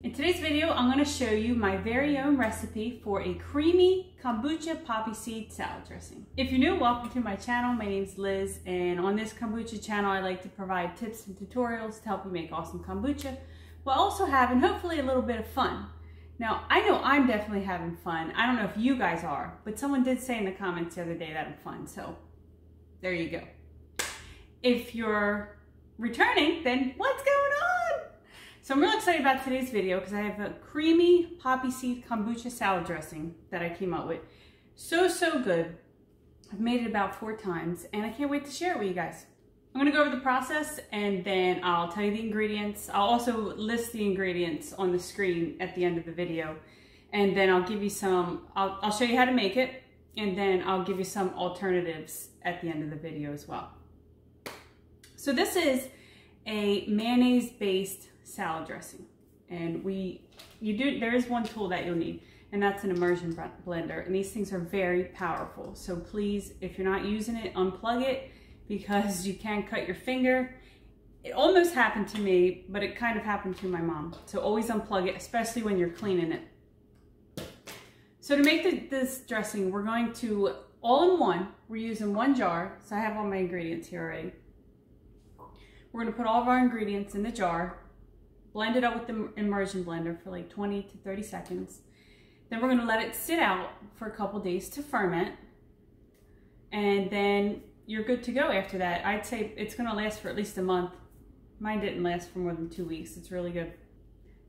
In today's video, I'm going to show you my very own recipe for a creamy kombucha poppy seed salad dressing. If you're new, welcome to my channel. My name's Liz, and on this kombucha channel, I like to provide tips and tutorials to help you make awesome kombucha, while also having hopefully a little bit of fun. Now, I know I'm definitely having fun. I don't know if you guys are, but someone did say in the comments the other day that I'm fun, so there you go. If you're returning, then what's going on? So I'm really excited about today's video because I have a creamy poppy seed kombucha salad dressing that I came up with. So good. I've made it about 4 times and I can't wait to share it with you guys. I'm gonna go over the process and then I'll tell you the ingredients. I'll also list the ingredients on the screen at the end of the video. And then I'll give you some, I'll show you how to make it, and then I'll give you some alternatives at the end of the video as well. So this is a mayonnaise-based salad dressing, and there is one tool that you'll need, and that's an immersion blender, and these things are very powerful. So please, if you're not using it, unplug it, because you can cut your finger. It almost happened to me, but it kind of happened to my mom. So always unplug it, especially when you're cleaning it. So to make this dressing, we're going to, all in one, we're using 1 jar. So I have all my ingredients here already. We're gonna put all of our ingredients in the jar, blend it up with the immersion blender for like 20 to 30 seconds. Then we're gonna let it sit out for a couple days to ferment. And then you're good to go after that. I'd say it's gonna last for at least a month. Mine didn't last for more than 2 weeks. It's really good.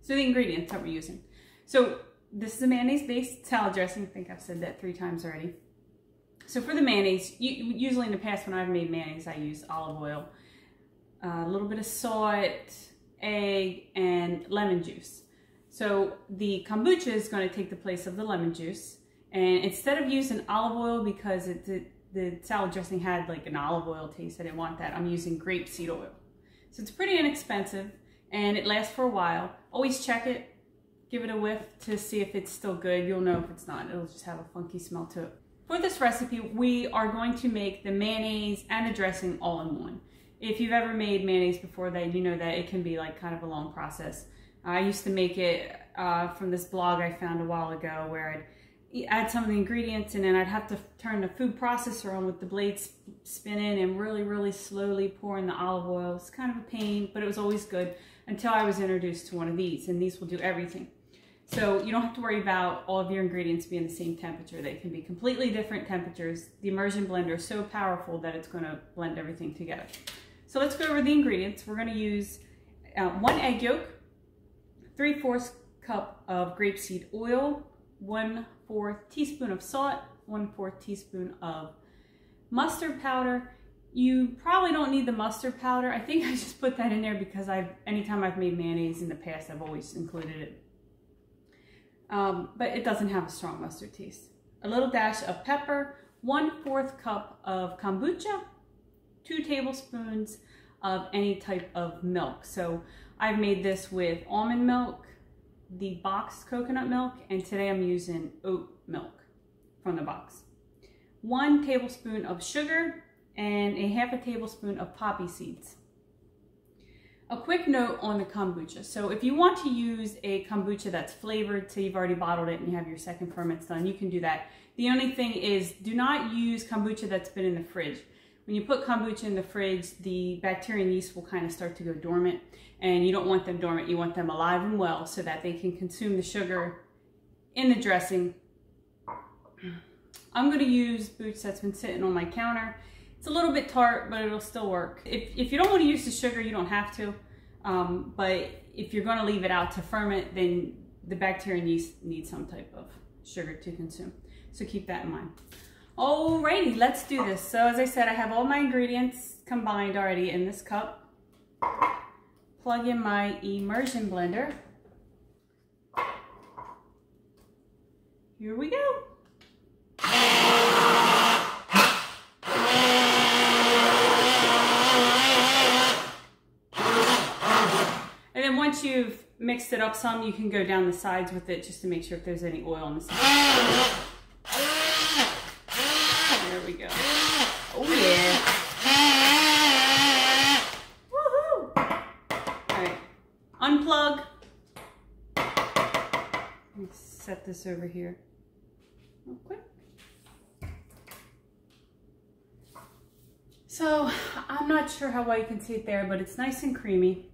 So the ingredients that we're using. So this is a mayonnaise-based salad dressing. I think I've said that 3 times already. So for the mayonnaise, usually in the past when I've made mayonnaise, I use olive oil, a little bit of salt, egg, and lemon juice. So the kombucha is going to take the place of the lemon juice. And instead of using olive oil, because the salad dressing had like an olive oil taste, I didn't want that, I'm using grapeseed oil. So it's pretty inexpensive and it lasts for a while. Always check it, give it a whiff to see if it's still good. You'll know if it's not, it'll just have a funky smell to it. For this recipe, we are going to make the mayonnaise and the dressing all in one. If you've ever made mayonnaise before, then you know that it can be like kind of a long process. I used to make it from this blog I found a while ago, where I'd add some of the ingredients and then I'd have to turn the food processor on with the blades spinning and really slowly pour in the olive oil. It's kind of a pain, but it was always good until I was introduced to one of these, and these will do everything. So you don't have to worry about all of your ingredients being the same temperature. They can be completely different temperatures. The immersion blender is so powerful that it's going to blend everything together. So let's go over the ingredients. We're going to use 1 egg yolk, 3/4 cup of grapeseed oil, 1/4 teaspoon of salt, 1/4 teaspoon of mustard powder. You probably don't need the mustard powder. I think I just put that in there because anytime I've made mayonnaise in the past, I've always included it. But it doesn't have a strong mustard taste. A little dash of pepper, 1/4 cup of kombucha, 2 tablespoons of any type of milk. So I've made this with almond milk, the boxed coconut milk, and today I'm using oat milk from the box. 1 tablespoon of sugar and a 1/2 tablespoon of poppy seeds. A quick note on the kombucha. So if you want to use a kombucha that's flavored, say you've already bottled it and you have your second ferments done, you can do that. The only thing is, do not use kombucha that's been in the fridge. When you put kombucha in the fridge, the bacteria and yeast will kind of start to go dormant, and you don't want them dormant. You want them alive and well so that they can consume the sugar in the dressing. I'm going to use kombucha that's been sitting on my counter. It's a little bit tart, but it'll still work. If you don't want to use the sugar, you don't have to. But if you're going to leave it out to ferment, then the bacteria and yeast need some type of sugar to consume. So keep that in mind. Alrighty, let's do this. So as I said, I have all my ingredients combined already in this cup. Plug in my immersion blender. Here we go. And then once you've mixed it up some, you can go down the sides with it just to make sure if there's any oil on the side. There we go. Oh yeah. Woohoo! All right, unplug. Let me set this over here real quick. So I'm not sure how well you can see it there, but it's nice and creamy.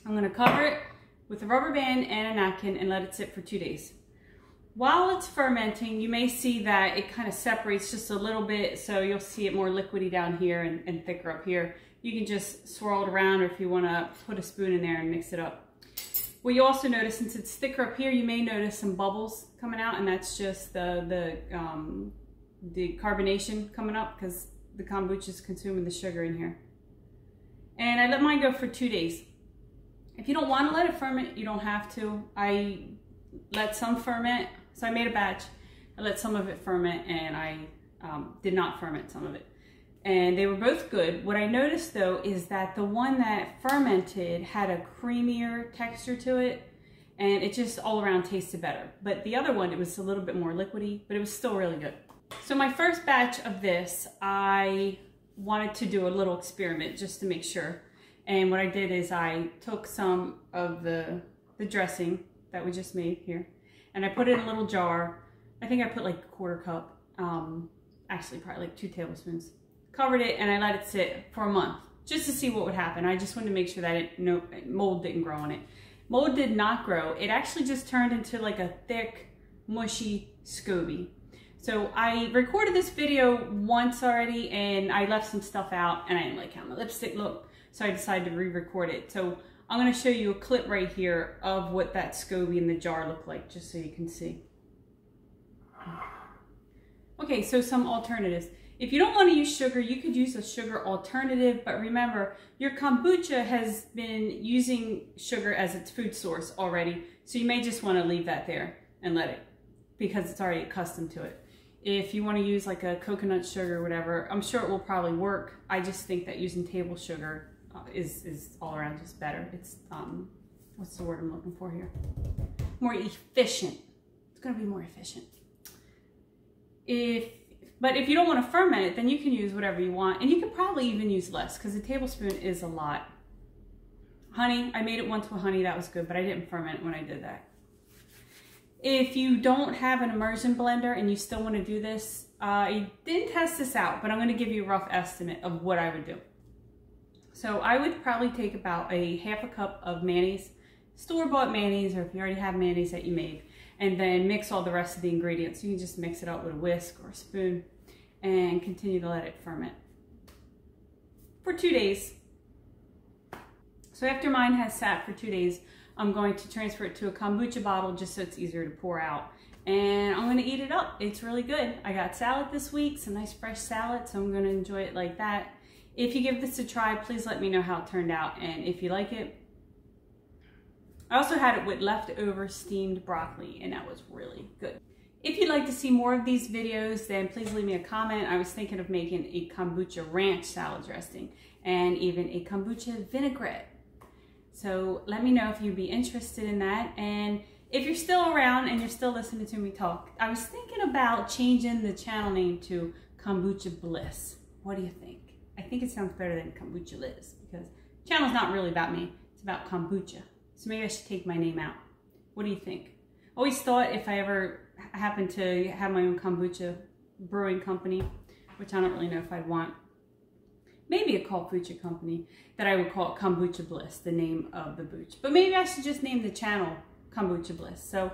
I'm gonna cover it with a rubber band and a napkin and let it sit for 2 days. While it's fermenting, you may see that it kind of separates just a little bit, so you'll see it more liquidy down here and thicker up here. You can just swirl it around, or if you want to put a spoon in there and mix it up. What you also notice, since it's thicker up here, you may notice some bubbles coming out, and that's just the carbonation coming up because the kombucha is consuming the sugar in here. And I let mine go for 2 days. If you don't want to let it ferment, you don't have to. I let some ferment. So I made a batch, I let some of it ferment, and I did not ferment some of it. And they were both good. What I noticed though is that the one that fermented had a creamier texture to it, and it just all around tasted better. But the other one, it was a little bit more liquidy, but it was still really good. So my first batch of this, I wanted to do a little experiment just to make sure. And what I did is I took some of the dressing that we just made here, and I put it in a little jar. I think I put like a 1/4 cup, actually probably like 2 tablespoons. Covered it and I let it sit for a month just to see what would happen. I just wanted to make sure that mold didn't grow on it. Mold did not grow. It actually just turned into like a thick, mushy SCOBY. So I recorded this video once already and I left some stuff out and I didn't like how my lipstick looked. So I decided to re-record it. So I'm going to show you a clip right here of what that SCOBY in the jar looked like, just so you can see. Okay, so some alternatives. If you don't want to use sugar, you could use a sugar alternative, but remember, your kombucha has been using sugar as its food source already, so you may just want to leave that there and let it, because it's already accustomed to it. If you want to use like a coconut sugar or whatever, I'm sure it will probably work. I just think that using table sugar is all around just better. It's, what's the word I'm looking for here? More efficient. It's going to be more efficient. But if you don't want to ferment it, then you can use whatever you want. And you can probably even use less, because a tablespoon is a lot. Honey, I made it once with honey. That was good, but I didn't ferment it when I did that. If you don't have an immersion blender and you still want to do this, I didn't test this out, but I'm going to give you a rough estimate of what I would do. So I would probably take about a 1/2 cup of mayonnaise, store-bought mayonnaise, or if you already have mayonnaise that you made, and then mix all the rest of the ingredients. You can just mix it up with a whisk or a spoon and continue to let it ferment for 2 days. So after mine has sat for 2 days, I'm going to transfer it to a kombucha bottle just so it's easier to pour out. And I'm going to eat it up. It's really good. I got salad this week, some nice fresh salad, so I'm going to enjoy it like that. If you give this a try, please let me know how it turned out, and if you like it. I also had it with leftover steamed broccoli, and that was really good. If you'd like to see more of these videos, then please leave me a comment. I was thinking of making a kombucha ranch salad dressing and even a kombucha vinaigrette. So let me know if you'd be interested in that. And if you're still around and you're still listening to me talk, I was thinking about changing the channel name to Kombucha Bliss. What do you think? I think it sounds better than Kombucha Liz, because the channel's not really about me. It's about kombucha. So maybe I should take my name out. What do you think? Always thought if I ever happen to have my own kombucha brewing company, which I don't really know if I'd want, maybe a kombucha company, that I would call it Kombucha Bliss, the name of the booch. But maybe I should just name the channel Kombucha Bliss. So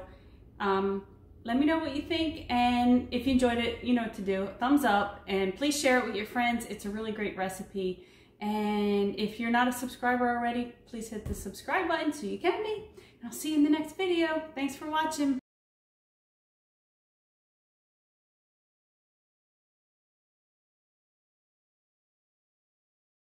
let me know what you think, and if you enjoyed it, you know what to do. Thumbs up, and please share it with your friends. It's a really great recipe. And if you're not a subscriber already, please hit the subscribe button so you can be. And I'll see you in the next video. Thanks for watching.